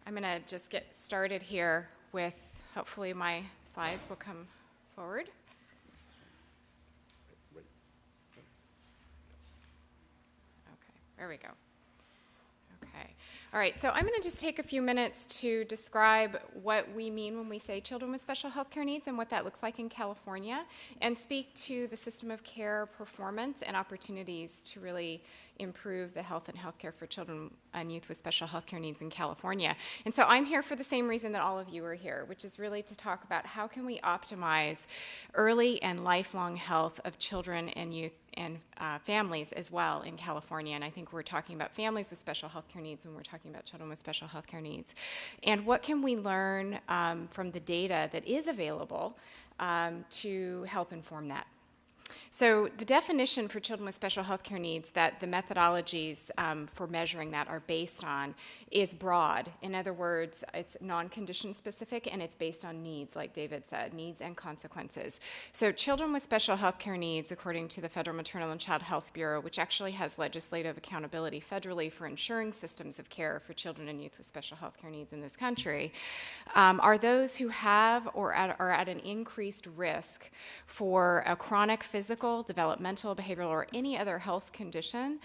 I'm going to just get started here with, hopefully my slides will come forward. Okay, there we go. Okay. All right, so I'm going to just take a few minutes to describe what we mean when we say children with special health care needs and what that looks like in California, and speak to the system of care performance and opportunities to really improve the health and healthcare for children and youth with special health care needs in California. And so I'm here for the same reason that all of you are here, which is really to talk about how can we optimize early and lifelong health of children and youth and families as well in California. And I think we're talking about families with special health care needs when we're talking about children with special health care needs. And what can we learn from the data that is available to help inform that? So the definition for children with special health care needs that the methodologies for measuring that are based on is broad. In other words, it's non-condition specific and it's based on needs, like David said, needs and consequences. So children with special health care needs, according to the Federal Maternal and Child Health Bureau, which actually has legislative accountability federally for ensuring systems of care for children and youth with special health care needs in this country, are those who have or are at an increased risk for a chronic physical, developmental, behavioral, or any other health condition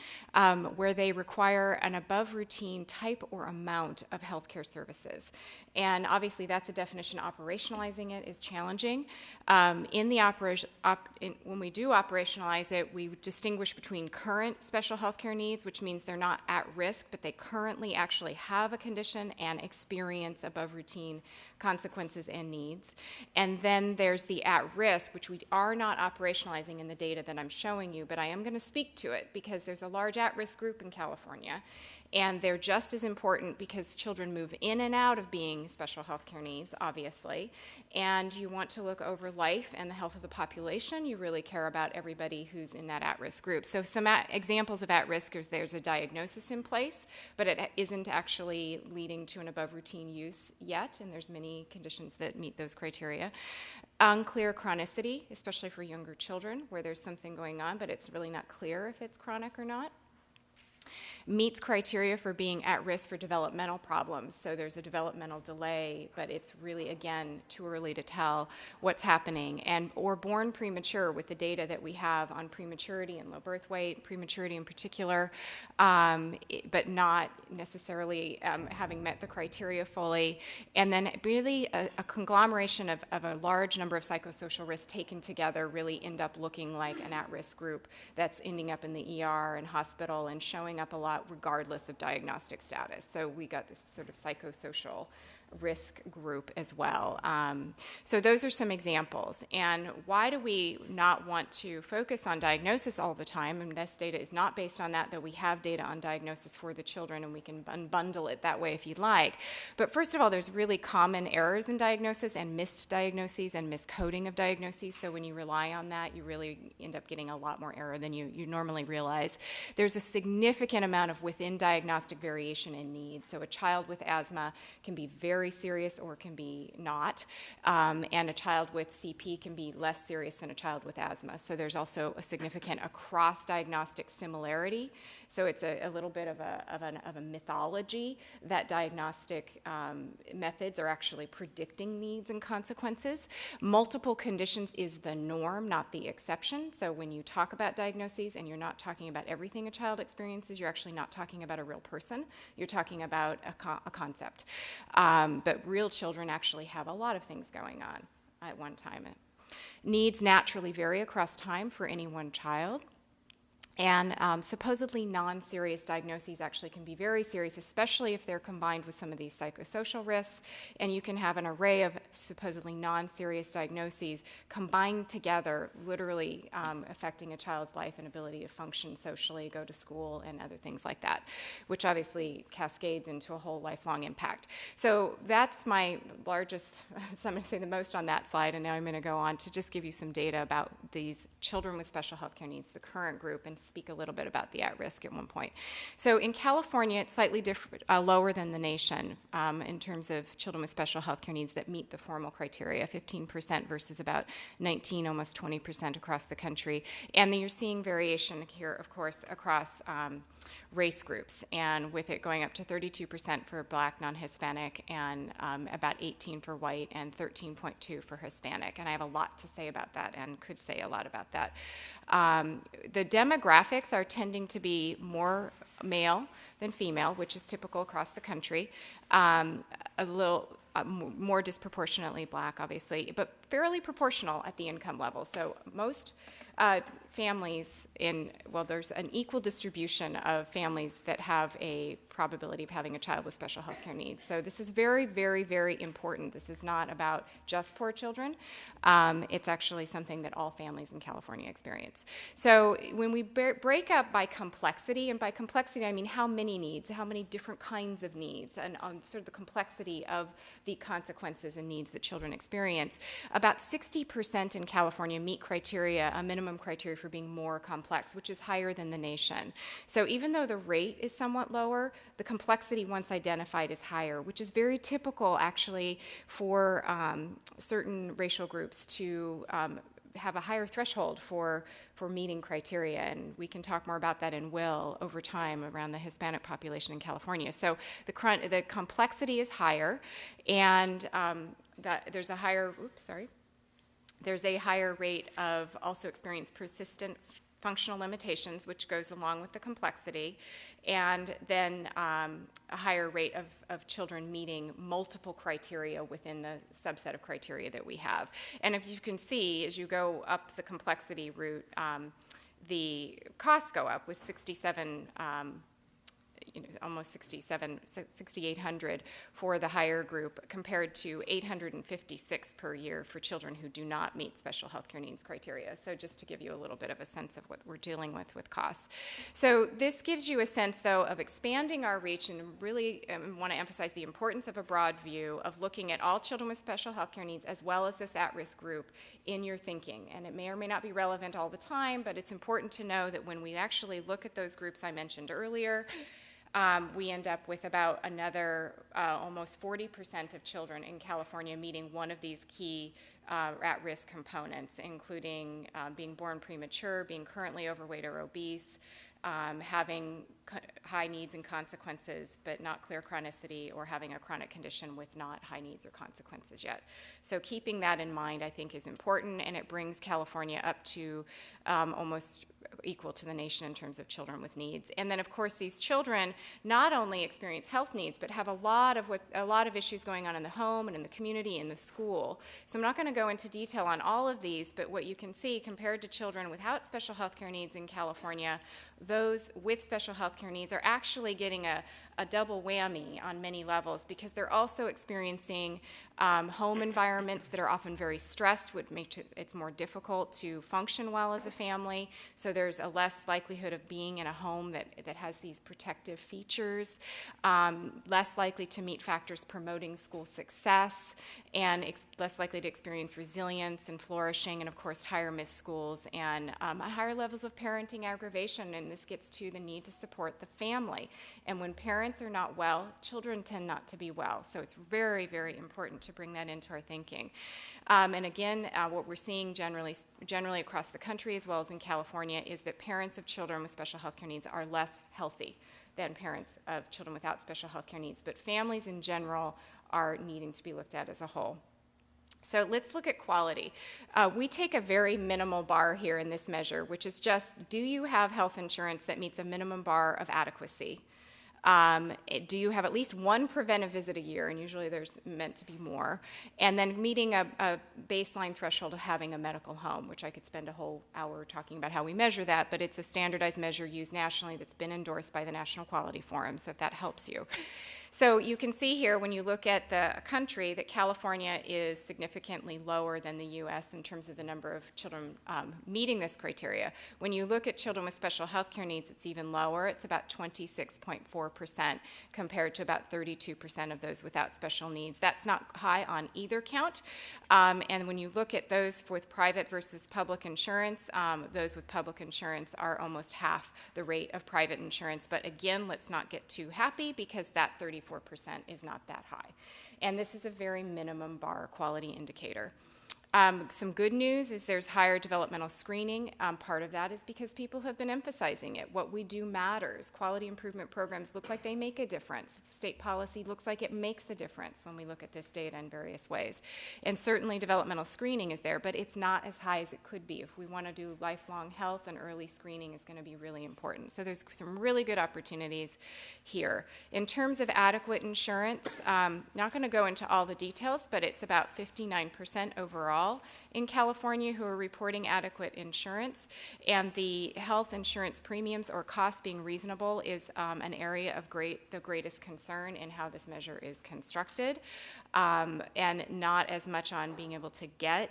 where they require an above routine type or amount of healthcare services. And obviously that's a definition. Operationalizing it is challenging. When we do operationalize it, we distinguish between current special health care needs, which means they're not at risk, but they currently actually have a condition and experience above routine consequences and needs. And then there's the at-risk, which we are not operationalizing in the data that I'm showing you, but I am going to speak to it because there's a large at-risk group in California. And they're just as important because children move in and out of being special health care needs, obviously. And you want to look over life and the health of the population. You really care about everybody who's in that at-risk group. So some examples of at-risk is there's a diagnosis in place, but it isn't actually leading to an above-routine use yet, and there's many conditions that meet those criteria. Unclear chronicity, especially for younger children, where there's something going on, but it's really not clear if it's chronic or not. Meets criteria for being at risk for developmental problems. So there's a developmental delay, but it's really, again, too early to tell what's happening. Or born premature with the data that we have on prematurity and low birth weight, prematurity in particular, but not necessarily having met the criteria fully. And then really a conglomeration of a large number of psychosocial risks taken together really end up looking like an at-risk group that's ending up in the ER and hospital and showing up a lot regardless of diagnostic status. So we got this sort of psychosocial risk group as well. So those are some examples. And why do we not want to focus on diagnosis all the time? And this data is not based on that, though we have data on diagnosis for the children, and we can unbundle it that way if you'd like. But first of all, there's really common errors in diagnosis and missed diagnoses and miscoding of diagnoses. So when you rely on that, you really end up getting a lot more error than you normally realize. There's a significant amount of within diagnostic variation in needs. So a child with asthma can be very serious or can be not, and a child with CP can be less serious than a child with asthma. So there's also a significant across diagnostic similarity. So it's a little bit of a mythology that diagnostic methods are actually predicting needs and consequences. Multiple conditions is the norm, not the exception. So when you talk about diagnoses and you're not talking about everything a child experiences, you're actually not talking about a real person. You're talking about a concept. But real children actually have a lot of things going on at one time. Needs naturally vary across time for any one child. And supposedly non-serious diagnoses actually can be very serious, especially if they're combined with some of these psychosocial risks. And you can have an array of supposedly non-serious diagnoses combined together, literally affecting a child's life and ability to function socially, go to school, and other things like that, which obviously cascades into a whole lifelong impact. So that's my largest, so I'm going to say the most on that slide, and now I'm going to go on to just give you some data about these children with special health care needs, the current group, and speak a little bit about the at-risk at one point. So in California, it's slightly lower than the nation in terms of children with special health care needs that meet the formal criteria, 15% versus about 19, almost 20% across the country. And then you're seeing variation here, of course, across race groups, and with it going up to 32% for Black, non-Hispanic, and about 18 for white, and 13.2 for Hispanic. And I have a lot to say about that, and could say a lot about that. The demographics are tending to be more male than female, which is typical across the country. A little more disproportionately Black, obviously, but fairly proportional at the income level. So most families there's an equal distribution of families that have a probability of having a child with special health care needs. So this is very, very, very important. This is not about just poor children. It's actually something that all families in California experience. So when we break up by complexity, and by complexity I mean how many needs, how many different kinds of needs, and sort of the complexity of the consequences and needs that children experience, about 60% in California meet criteria, a minimum criteria for being more complex, which is higher than the nation. So even though the rate is somewhat lower, the complexity once identified is higher, which is very typical actually for certain racial groups to have a higher threshold for meeting criteria, and we can talk more about that and will over time around the Hispanic population in California. So the complexity is higher, and there's a higher, there's a higher rate of also experience persistent functional limitations, which goes along with the complexity, and then a higher rate of children meeting multiple criteria within the subset of criteria that we have. And if you can see, as you go up the complexity route, the costs go up with 67 almost 6,800 for the higher group, compared to 856 per year for children who do not meet special health care needs criteria. So just to give you a little bit of a sense of what we're dealing with costs. So this gives you a sense, though, of expanding our reach, and really want to emphasize the importance of a broad view of looking at all children with special health care needs as well as this at-risk group in your thinking. And it may or may not be relevant all the time, but it's important to know that when we actually look at those groups I mentioned earlier, we end up with about another almost 40% of children in California meeting one of these key at-risk components, including being born premature, being currently overweight or obese, having high needs and consequences but not clear chronicity, or having a chronic condition with not high needs or consequences yet. So keeping that in mind, I think, is important, and it brings California up to almost equal to the nation in terms of children with needs. And then, of course, these children not only experience health needs, but have a lot of issues going on in the home and in the community, in the school. So I'm not going to go into detail on all of these, but what you can see compared to children without special health care needs in California, those with special health care needs are actually getting a double whammy on many levels, because they're also experiencing home environments that are often very stressed, which makes it more difficult to function well as a family. So there's a less likelihood of being in a home that has these protective features, less likely to meet factors promoting school success, and less likely to experience resilience and flourishing, and of course higher missed schools, and higher levels of parenting aggravation. And this gets to the need to support the family. And when parents are not well, children tend not to be well. So it's very, very important to bring that into our thinking. And again, what we're seeing generally across the country, as well as in California, is that parents of children with special health care needs are less healthy than parents of children without special health care needs. But families in general are needing to be looked at as a whole. So let's look at quality. We take a very minimal bar here in this measure, which is just, do you have health insurance that meets a minimum bar of adequacy? Do you have at least one preventive visit a year? And usually there's meant to be more. And then meeting a baseline threshold of having a medical home, which I could spend a whole hour talking about how we measure that, but it's a standardized measure used nationally that's been endorsed by the National Quality Forum, so if that helps you. So you can see here, when you look at the country, that California is significantly lower than the U.S. in terms of the number of children meeting this criteria. When you look at children with special health care needs, it's even lower. It's about 26.4% compared to about 32% of those without special needs. That's not high on either count. And when you look at those with private versus public insurance, those with public insurance are almost half the rate of private insurance. But again, let's not get too happy, because that 34% is not that high. And this is a very minimum bar quality indicator. Some good news is there's higher developmental screening. Part of that is because people have been emphasizing it. What we do matters. Quality improvement programs look like they make a difference. State policy looks like it makes a difference when we look at this data in various ways. And certainly developmental screening is there, but it's not as high as it could be. If we want to do lifelong health, and early screening is going to be really important. So there's some really good opportunities here. In terms of adequate insurance, not going to go into all the details, but it's about 59% overall in California who are reporting adequate insurance, and the health insurance premiums or costs being reasonable is an area of the greatest concern in how this measure is constructed, and not as much on being able to get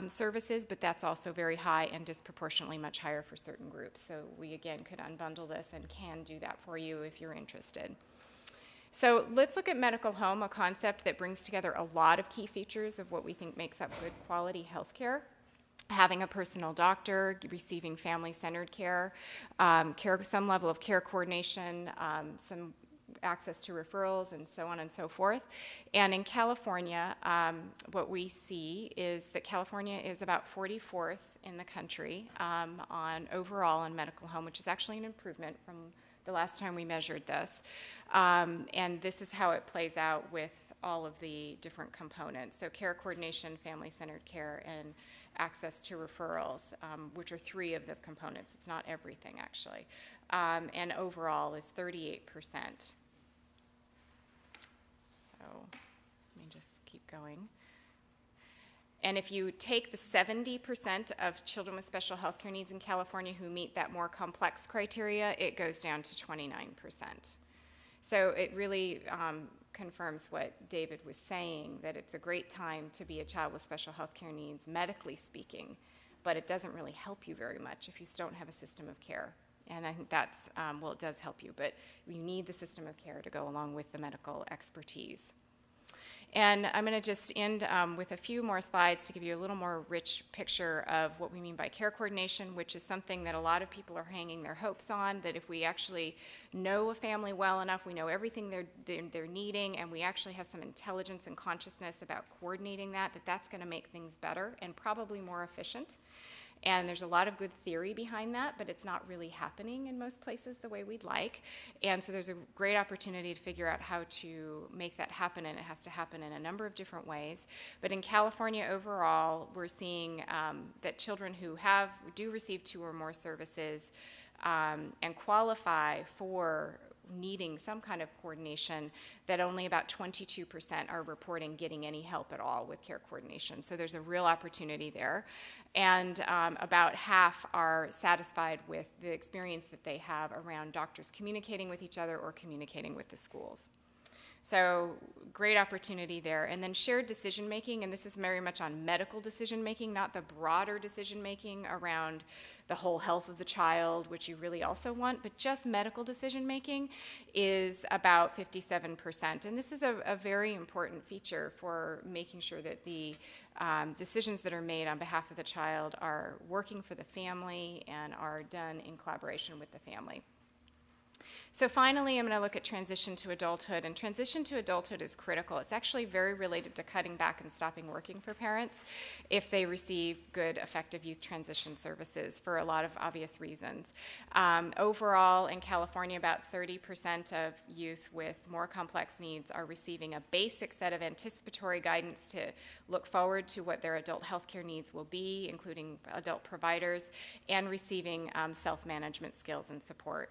services, but that's also very high and disproportionately much higher for certain groups. So we again could unbundle this and can do that for you if you're interested. So let's look at medical home, a concept that brings together a lot of key features of what we think makes up good quality health care. Having a personal doctor, receiving family-centered care, some level of care coordination, some access to referrals, and so on and so forth. And in California, what we see is that California is about 44th in the country overall on medical home, which is actually an improvement from the last time we measured this. And this is how it plays out with all of the different components. So care coordination, family-centered care, and access to referrals, which are 3 of the components. It's not everything, actually. And overall is 38%. So let me just keep going. And if you take the 70% of children with special health care needs in California who meet that more complex criteria, it goes down to 29%. So it really confirms what David was saying, that it's a great time to be a child with special health care needs, medically speaking, but it doesn't really help you very much if you don't have a system of care. And I think that's, well, it does help you, but you need the system of care to go along with the medical expertise. And I'm going to just end with a few more slides to give you a little more rich picture of what we mean by care coordination, which is something that a lot of people are hanging their hopes on, that if we actually know a family well enough, we know everything they're needing, and we actually have some intelligence and consciousness about coordinating that's going to make things better and probably more efficient. And there's a lot of good theory behind that, but it's not really happening in most places the way we'd like. And so there's a great opportunity to figure out how to make that happen, and it has to happen in a number of different ways. But in California overall, we're seeing that children who do receive 2 or more services and qualify for needing some kind of coordination, that only about 22% are reporting getting any help at all with care coordination. So there's a real opportunity there. And about half are satisfied with the experience that they have around doctors communicating with each other or communicating with the schools. So great opportunity there. And then shared decision-making, and this is very much on medical decision-making, not the broader decision-making around the whole health of the child, which you really also want, but just medical decision-making is about 57%. And this is a very important feature for making sure that the decisions that are made on behalf of the child are working for the family and are done in collaboration with the family. So finally, I'm going to look at transition to adulthood, and transition to adulthood is critical. It's actually very related to cutting back and stopping working for parents if they receive good, effective youth transition services for a lot of obvious reasons. Overall, in California, about 30% of youth with more complex needs are receiving a basic set of anticipatory guidance to look forward to what their adult health care needs will be, including adult providers, and receiving self-management skills and support.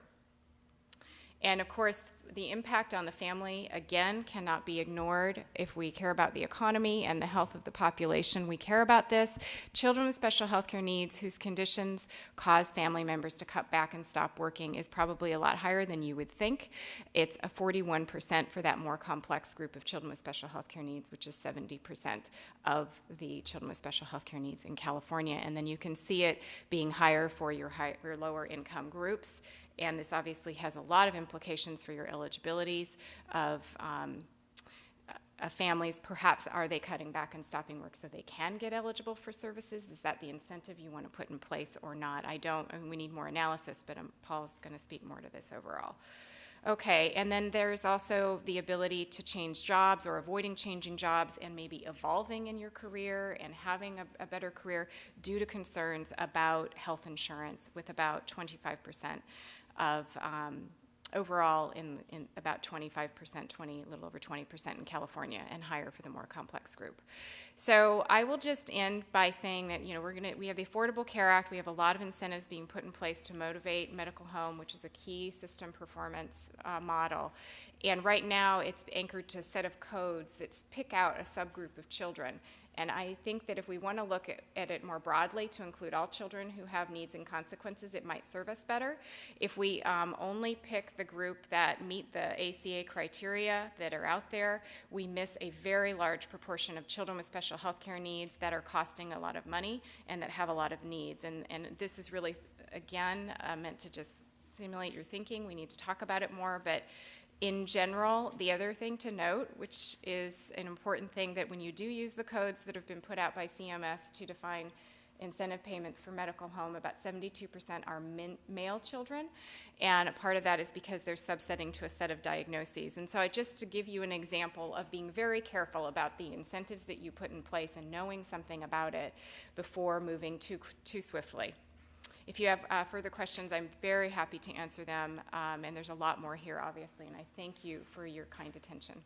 And of course, the impact on the family, again, cannot be ignored. If we care about the economy and the health of the population, we care about this. Children with special health care needs whose conditions cause family members to cut back and stop working is probably a lot higher than you would think. It's a 41% for that more complex group of children with special health care needs, which is 70% of the children with special health care needs in California. And then you can see it being higher for your lower income groups. And this obviously has a lot of implications for your eligibilities of families. Perhaps are they cutting back and stopping work so they can get eligible for services? Is that the incentive you want to put in place or not? We need more analysis, but Paul's going to speak more to this overall. Okay, and then there's also the ability to change jobs or avoiding changing jobs and maybe evolving in your career and having a better career due to concerns about health insurance, with about 25% of overall in about 25%, a little over 20% in California, and higher for the more complex group. So I will just end by saying that, you know, we have the Affordable Care Act. We have a lot of incentives being put in place to motivate medical home, which is a key system performance model. And right now it's anchored to a set of codes that pick out a subgroup of children. And I think that if we want to look at it more broadly to include all children who have needs and consequences, it might serve us better. If we only pick the group that meet the ACA criteria that are out there, we miss a very large proportion of children with special health care needs that are costing a lot of money and that have a lot of needs. And this is really, again, meant to just stimulate your thinking. We need to talk about it more, but in general, the other thing to note, which is an important thing, that when you do use the codes that have been put out by CMS to define incentive payments for medical home, about 72% are male children, and a part of that is because they're subsetting to a set of diagnoses. And so just to give you an example of being very careful about the incentives that you put in place and knowing something about it before moving too swiftly. If you have further questions, I'm very happy to answer them, and there's a lot more here, obviously, and I thank you for your kind attention.